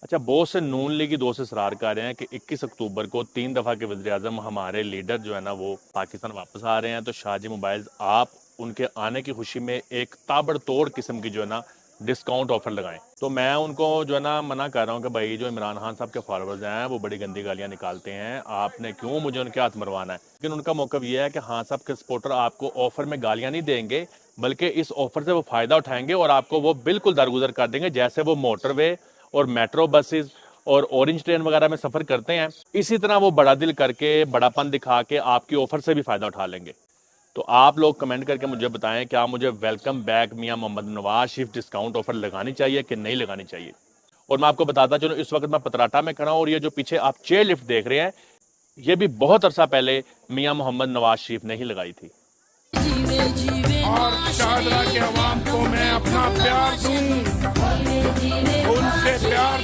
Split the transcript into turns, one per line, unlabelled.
अच्छा, बहुत से नून लीगी दोस्त इसरार कर रहे हैं कि 21 अक्टूबर को 3 दफ़ा के वज़ीर-ए-आज़म हमारे लीडर जो है ना वो पाकिस्तान वापस आ रहे हैं, तो शाहजी मोबाइल्स आप उनके आने की खुशी में एक ताबड़तोड़ किस्म की जो है ना डिस्काउंट ऑफर लगाएं। तो मैं उनको जो है ना मना कर रहा हूँ कि भाई जो इमरान खान साहब के फॉलोअर्स हैं वो बड़ी गंदी गालियाँ निकालते हैं, आपने क्यों मुझे उनके हाथ मरवाना है। लेकिन उनका मौक़िफ़ ये है कि खान साहब के सपोर्टर आपको ऑफर में गालियाँ नहीं देंगे, बल्कि इस ऑफर से वो फ़ायदा उठाएंगे और आपको वो बिल्कुल दरगुजर कर देंगे, जैसे वो मोटरवे और मेट्रो बसेस और ऑरेंज ट्रेन वगैरह में सफर करते हैं, इसी तरह वो बड़ा दिल करके बड़ापन दिखा के आपकी ऑफर से भी फायदा उठा लेंगे। तो आप लोग कमेंट करके मुझे बताएं क्या मुझे वेलकम बैक मियां मोहम्मद नवाज शरीफ डिस्काउंट ऑफर लगानी चाहिए कि नहीं लगानी चाहिए। और मैं आपको बताता चलूं, इस वक्त मैं पतराटा में खड़ा हूं और ये जो पीछे आप चेयर लिफ्ट देख रहे हैं, ये भी बहुत अरसा पहले मियां मोहम्मद नवाज शरीफ ने ही लगाई थी।
और शाहदरा के अवाम को मैं अपना प्यार दूं, उनसे प्यार